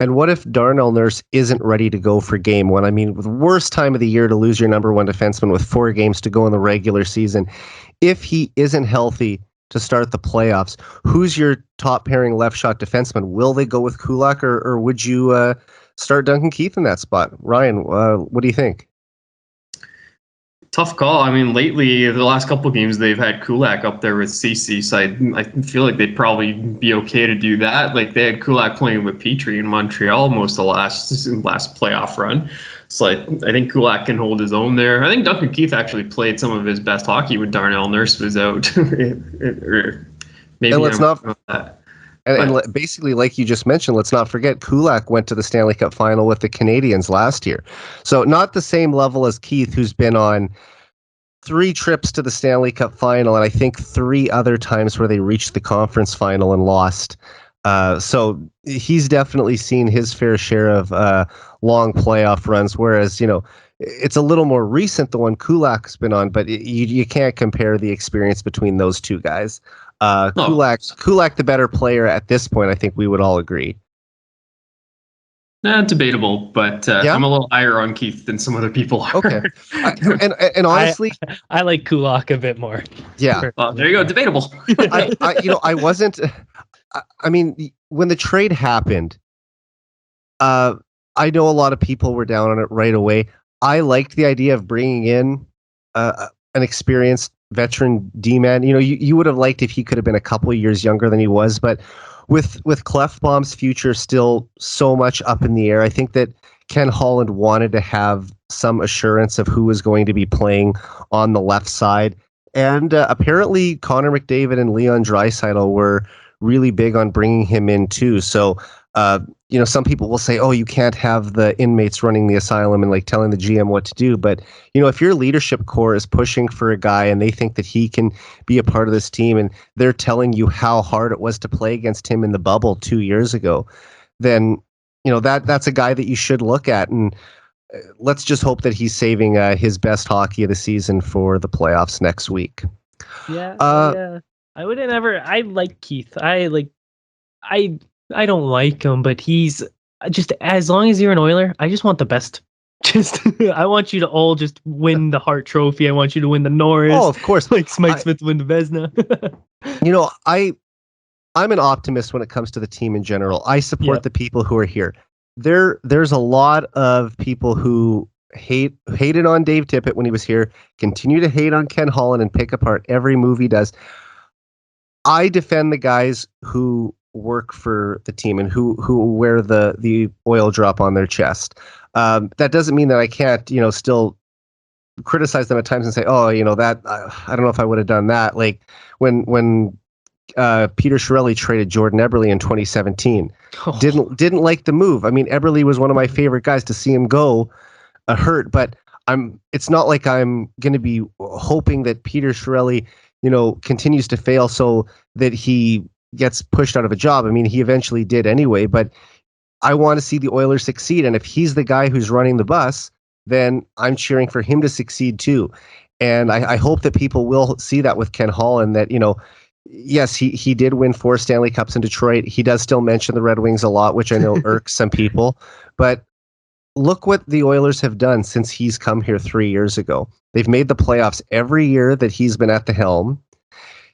And what if Darnell Nurse isn't ready to go for game one? I mean, the worst time of the year to lose your number one defenseman with 4 games to go in the regular season. If he isn't healthy to start the playoffs, who's your top pairing left shot defenseman? Will they go with Kulak, or would you start Duncan Keith in that spot? Ryan, what do you think? Tough call. I mean, lately, the last couple of games, they've had Kulak up there with Ceci, so I feel like they'd probably be okay to do that. Like, they had Kulak playing with Petrie in Montreal most of the last playoff run. So I think Kulak can hold his own there. I think Duncan Keith actually played some of his best hockey when Darnell Nurse was out. Or maybe and let's and basically, like you just mentioned, let's not forget Kulak went to the Stanley Cup final with the Canadiens last year. So not the same level as Keith, who's been on 3 trips to the Stanley Cup final, and I think 3 other times where they reached the conference final and lost. So he's definitely seen his fair share of long playoff runs, whereas, it's a little more recent, the one Kulak's been on, but you can't compare the experience between those two guys. Kulak, the better player at this point, I think we would all agree. Debatable, but I'm a little higher on Keith than some other people are. Okay, and honestly, I like Kulak a bit more. Yeah, there you go. Debatable. I wasn't. I mean, when the trade happened, I know a lot of people were down on it right away. I liked the idea of bringing in an experienced veteran D-man. You know, you would have liked if he could have been a couple of years younger than he was, but with Clefbaum's future still so much up in the air, I think that Ken Holland wanted to have some assurance of who was going to be playing on the left side. And apparently Connor McDavid and Leon Draisaitl were really big on bringing him in too. So, you know, some people will say, oh, you can't have the inmates running the asylum and like telling the GM what to do. But, you know, if your leadership core is pushing for a guy and they think that he can be a part of this team and they're telling you how hard it was to play against him in the bubble 2 years ago, then, you know, that's a guy that you should look at. And let's just hope that he's saving his best hockey of the season for the playoffs next week. Yeah. I wouldn't ever. I like Keith. I don't like him, but he's just, as long as you're an Oiler, I just want the best. Just I want you to all just win the Hart Trophy. I want you to win the Norris. Oh, of course. Like Mike Smith win the Vezina. You know, I'm an optimist when it comes to the team in general. I support the people who are here. There's a lot of people who hated on Dave Tippett when he was here, continue to hate on Ken Holland and pick apart every move he does. I defend the guys who work for the team and who wear the oil drop on their chest. That doesn't mean that I can't, you know, still criticize them at times and say, oh, you know, that I don't know if I would have done that. Like when Peter Chiarelli traded Jordan Eberle in 2017, didn't like the move. I mean, Eberle was one of my favorite guys. To see him go hurt, but it's not like I'm going to be hoping that Peter Chiarelli, you know, continues to fail so that he gets pushed out of a job. I mean, he eventually did anyway, but I want to see the Oilers succeed. And if he's the guy who's running the bus, then I'm cheering for him to succeed too. And I hope that people will see that with Ken Holland, that, you know, yes, he did win 4 Stanley Cups in Detroit. He does still mention the Red Wings a lot, which I know irks some people, but look what the Oilers have done since he's come here 3 years ago. They've made the playoffs every year that he's been at the helm.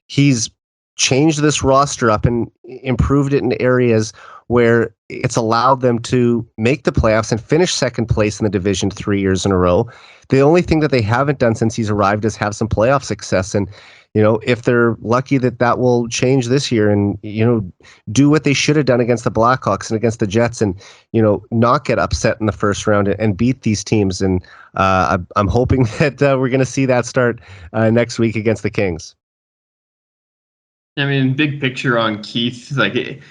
He's changed this roster up and improved it in areas where it's allowed them to make the playoffs and finish second place in the division 3 years in a row. The only thing that they haven't done since he's arrived is have some playoff success. And, you know, if they're lucky that will change this year and, you know, do what they should have done against the Blackhawks and against the Jets and, you know, not get upset in the first round and beat these teams. And I'm hoping that we're going to see that start next week against the Kings. I mean, big picture on Keith, like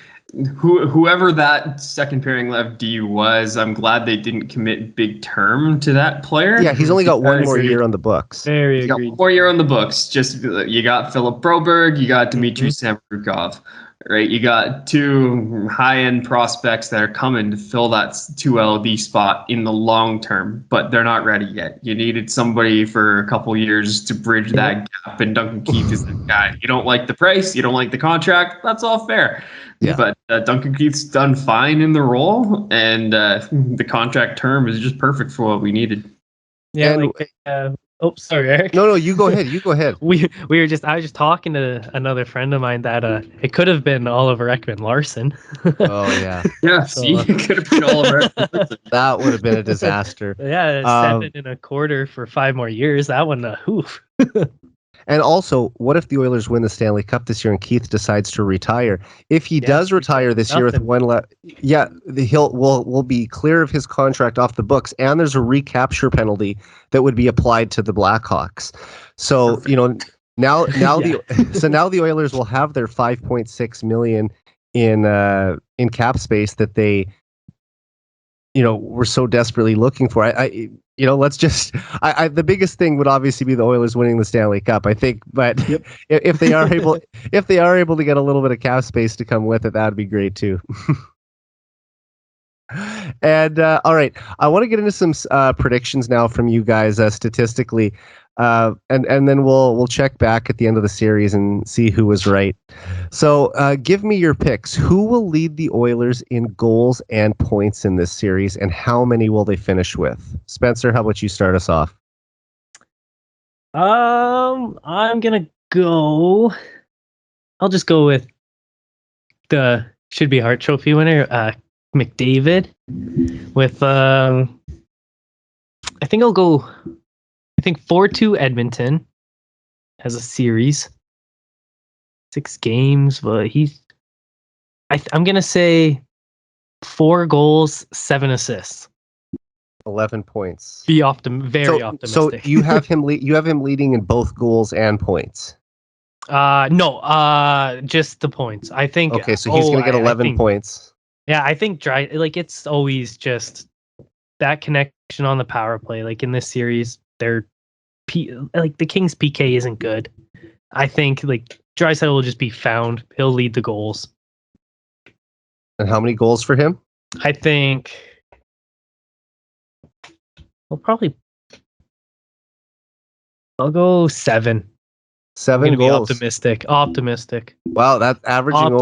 whoever that second pairing left D was, I'm glad they didn't commit big term to that player. Yeah, he's only got one more year on the books. Very agreed. Got 1 more year on the books. Just you got Philip Broberg, you got Dmitry Samorukov, right? You got 2 high-end prospects that are coming to fill that 2LD spot in the long term, but they're not ready yet. You needed somebody for a couple years to bridge that gap, and Duncan Keith is the guy. You don't like the price, you don't like the contract, that's all fair. Yeah. But Duncan Keith's done fine in the role, and the contract term is just perfect for what we needed. Yeah, sorry, Eric. No, you go ahead. You go ahead. I was just talking to another friend of mine that it could have been Oliver Ekman-Larsson. Oh yeah. Yeah, see, it could have been Oliver Ekman-Larsson. That would have been a disaster. Yeah, 7.25 for 5 more years. That one, oof. And also, what if the Oilers win the Stanley Cup this year and Keith decides to retire? If he does retire this year with one left, we'll be clear of his contract off the books, and there's a recapture penalty that would be applied to the Blackhawks. So perfect. You know, now the Oilers will have their $5.6 million in cap space that they, you know, were so desperately looking for. You know, let's just. The biggest thing would obviously be the Oilers winning the Stanley Cup, I think. But if they are able to get a little bit of cap space to come with it, that'd be great too. And all right, I want to get into some predictions now from you guys statistically, and then we'll check back at the end of the series and see who was right. So give me your picks. Who will lead the Oilers in goals and points in this series, and how many will they finish with? Spencer, how about you start us off? I'm gonna go. I'll just go with the should be Hart Trophy winner, McDavid. With I think I'll go I think 4-2 Edmonton has a series. 6 games, but I'm going to say 4 goals, 7 assists. 11 points. Very optimistic. So you have him leading in both goals and points. No, just the points. I think. Okay, so he's going to get 11 points. Yeah, I think it's always just that connection on the power play. Like in this series, the Kings PK isn't good. I think Draisaitl will just be found. He'll lead the goals. And how many goals for him? I think. I'll go 7. 7 goals. Optimistic. Wow, that's averaging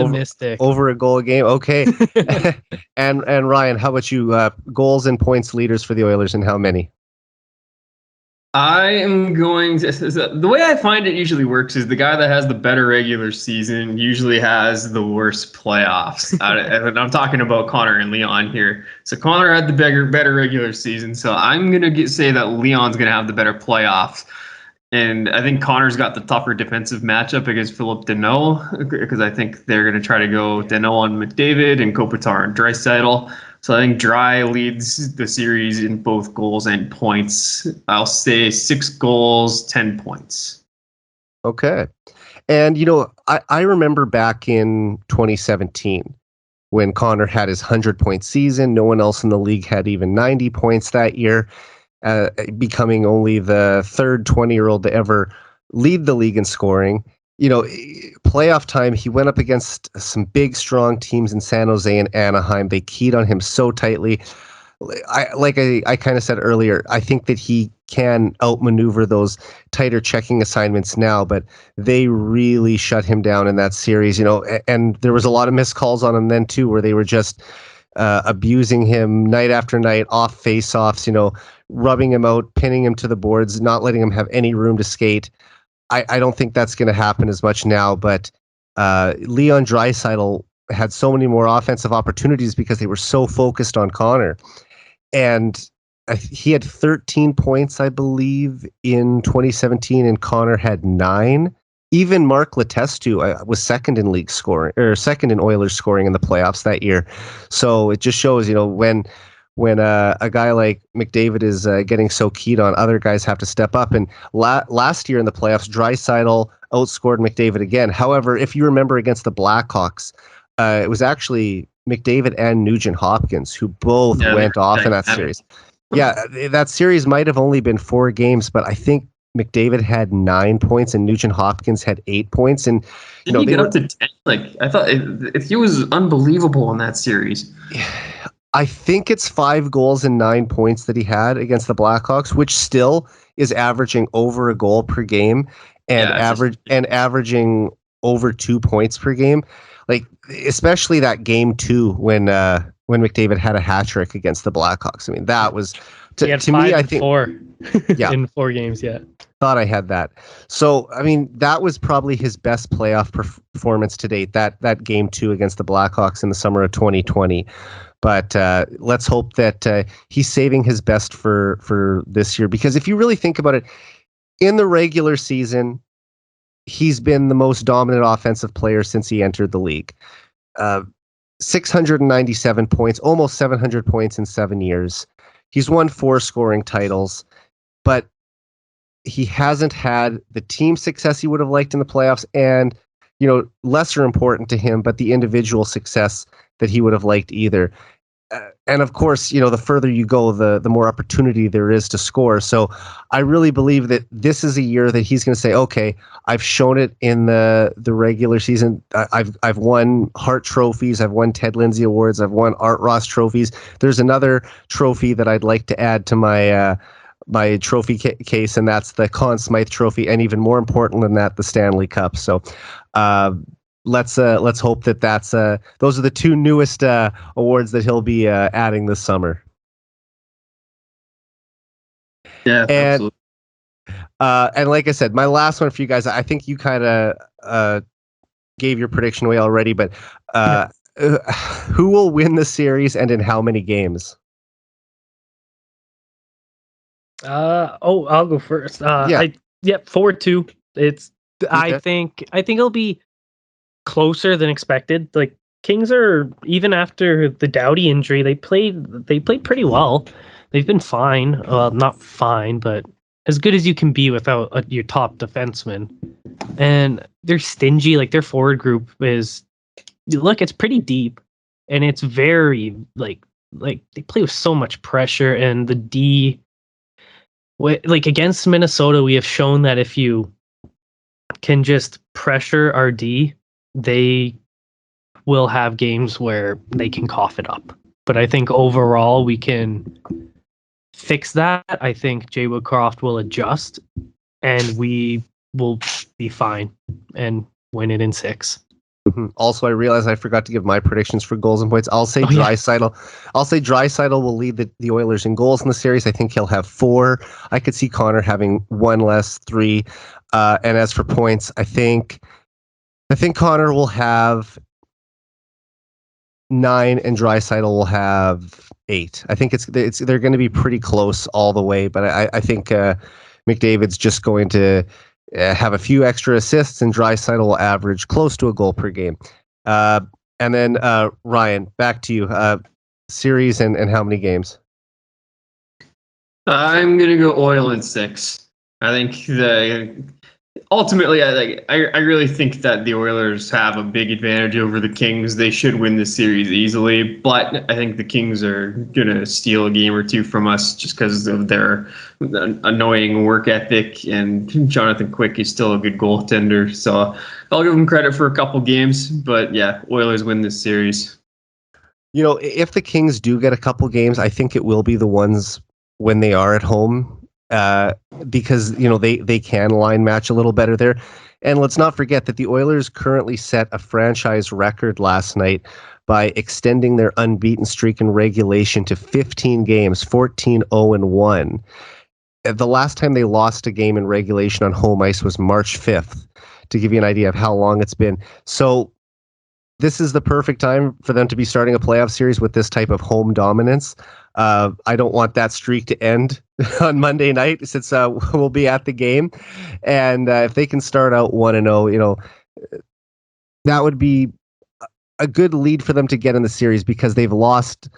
over a goal a game. Okay. and Ryan, how about you? Goals and points leaders for the Oilers, and how many? I am going to. The way I find it usually works is the guy that has the better regular season usually has the worst playoffs. And I'm talking about Connor and Leon here. So Connor had the better regular season. So I'm going to say that Leon's going to have the better playoffs. And I think Connor's got the tougher defensive matchup against Philip Deneau, because I think they're going to try to go Deneau on McDavid and Kopitar and Draisaitl. So I think Dry leads the series in both goals and points. I'll say 6 goals, 10 points. Okay. And, I remember back in 2017 when Connor had his 100-point season. No one else in the league had even 90 points that year. Becoming only the third 20-year-old to ever lead the league in scoring. Playoff time, he went up against some big, strong teams in San Jose and Anaheim. They keyed on him so tightly. I kind of said earlier, I think that he can outmaneuver those tighter checking assignments now, but they really shut him down in that series, and there was a lot of missed calls on him then too, where they were just abusing him night after night, off face-offs, rubbing him out, pinning him to the boards, not letting him have any room to skate. I don't think that's going to happen as much now, but Leon Draisaitl had so many more offensive opportunities because they were so focused on Connor. And he had 13 points, I believe, in 2017, and Connor had 9. Even Mark Letestu was second in league scoring, or second in Oilers scoring in the playoffs that year. So it just shows, when a guy like McDavid is getting so keyed on, other guys have to step up. And last year in the playoffs, Draisaitl outscored McDavid again. However, if you remember against the Blackhawks, it was actually McDavid and Nugent Hopkins who both went off in that series. Yeah, that series might have only been 4 games, but I think McDavid had 9 points and Nugent Hopkins had 8 points. And didn't he get up to 10? I thought he was unbelievable in that series. I think it's 5 goals and 9 points that he had against the Blackhawks, which still is averaging over a goal per game and averaging over 2 points per game. Especially that game 2 when McDavid had a hat trick against the Blackhawks. I mean, that was to me. I think 4 in 4 games. Yeah, thought I had that. So I mean, that was probably his best playoff performance to date. That game 2 against the Blackhawks in the summer of 2020. But let's hope that he's saving his best for this year, because if you really think about it, in the regular season, he's been the most dominant offensive player since he entered the league. 697 points, almost 700 points in 7 years. He's won 4 scoring titles, but he hasn't had the team success he would have liked in the playoffs, and lesser important to him, but the individual success that he would have liked either. And of course, the further you go, the more opportunity there is to score. So I really believe that this is a year that he's going to say, okay, I've shown it in the regular season. I've won Hart trophies. I've won Ted Lindsay awards. I've won Art Ross trophies. There's another trophy that I'd like to add to my trophy case, and that's the Conn Smythe Trophy, and even more important than that, the Stanley Cup. So let's hope that's those are the 2 newest awards that he'll be adding this summer. Yeah, and absolutely. And like I said, my last one for you guys, I think you kind of gave your prediction away already, but who will win the series and in how many games? I'll go first. Yeah. 4-2. It's I Okay. think it'll be closer than expected. Like Kings are, even after the Doughty injury, they played pretty well. They've been fine. Well, not fine, but as good as you can be without your top defenseman. And they're stingy. Like their forward group is, look, it's pretty deep, and it's very like they play with so much pressure, and the D. Like against Minnesota, we have shown that if you can just pressure our D, they will have games where they can cough it up. But I think overall we can fix that. I think Jay Woodcroft will adjust, and we will be fine and win it in 6. Also, I realized I forgot to give my predictions for goals and points. I'll say Draisaitl. I'll say Draisaitl will lead the Oilers in goals in the series. I think he'll have 4. I could see Connor having 1 less, 3. And as for points, I think Connor will have 9 and Draisaitl will have 8. I think they're going to be pretty close all the way, but I think McDavid's just going to have a few extra assists, and Draisaitl will average close to a goal per game. And then Ryan, back to you. Series and how many games? I'm gonna go Oil in 6. I think ultimately, I really think that the Oilers have a big advantage over the Kings. They should win this series easily, but I think the Kings are gonna steal a game or two from us just because of their annoying work ethic. And Jonathan Quick is still a good goaltender, so I'll give them credit for a couple games. But yeah, Oilers win this series. You know, if the Kings do get a couple games, I think it will be the ones when they are at home. Because they can line match a little better there. And let's not forget that the Oilers currently set a franchise record last night by extending their unbeaten streak in regulation to 15 games, 14-0-1. The last time they lost a game in regulation on home ice was March 5th, to give you an idea of how long it's been. So this is the perfect time for them to be starting a playoff series with this type of home dominance. I don't want that streak to end on Monday night, since we'll be at the game. And if they can start out 1-0, that would be a good lead for them to get in the series, because they've lost,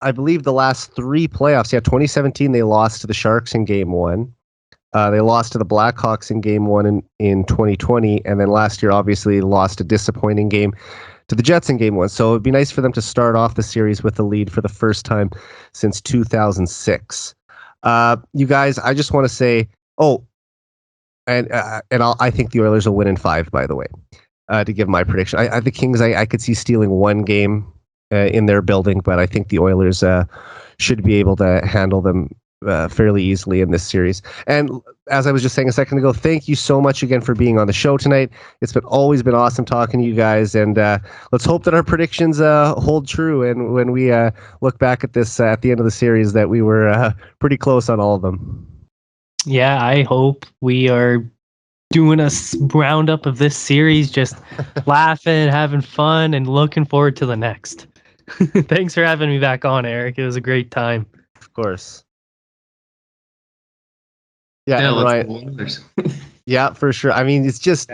I believe, the last 3 playoffs. Yeah, 2017 they lost to the Sharks in Game 1. They lost to the Blackhawks in Game 1 in 2020, and then last year obviously lost a disappointing game to the Jets in Game 1. So it'd be nice for them to start off the series with a lead for the first time since 2006. You guys, I just want to say, I think the Oilers will win in 5, by the way, to give my prediction. The Kings, I could see stealing 1 game in their building, but I think the Oilers should be able to handle them fairly easily in this series. And as I was just saying a second ago, thank you so much again for being on the show tonight. It's always been awesome talking to you guys, and let's hope that our predictions hold true, and when we look back at this at the end of the series, that we were pretty close on all of them. Yeah, I hope we are doing a roundup of this series, just laughing, having fun, and looking forward to the next. Thanks for having me back on, Eric. It was a great time. Of course. Yeah, right. Yeah, for sure. I mean, it's just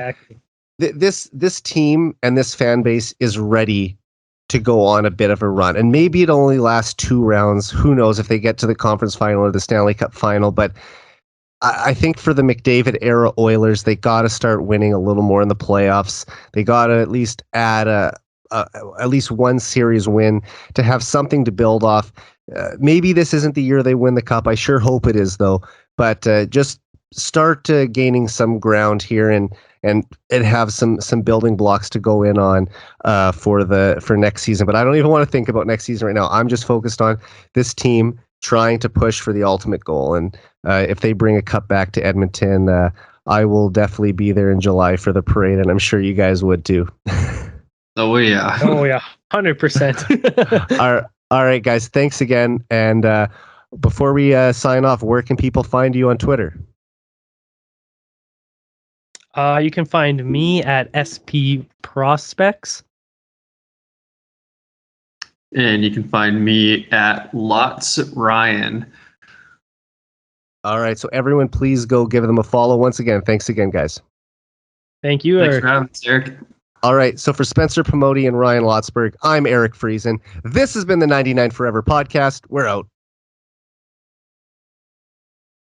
this team and this fan base is ready to go on a bit of a run, and maybe it only lasts 2 rounds. Who knows if they get to the conference final or the Stanley Cup final? But I think for the McDavid era Oilers, they got to start winning a little more in the playoffs. They got to at least add at least 1 series win to have something to build off. Maybe this isn't the year they win the cup. I sure hope it is, though. But just start gaining some ground here and have some building blocks to go in on for next season. But I don't even want to think about next season right now. I'm just focused on this team trying to push for the ultimate goal. And if they bring a cup back to Edmonton, I will definitely be there in July for the parade, and I'm sure you guys would too. Oh yeah. 100%. All right, guys. Thanks again. And before we sign off, where can people find you on Twitter? You can find me at SP Prospects. And you can find me at Lots Ryan. All right. So everyone, please go give them a follow. Once again, thanks again, guys. Thank you, Thanks Eric. for having us, Eric. All right. So for Spencer Pomoty and Ryan Lotsberg, I'm Eric Friesen. This has been the 99 Forever podcast. We're out.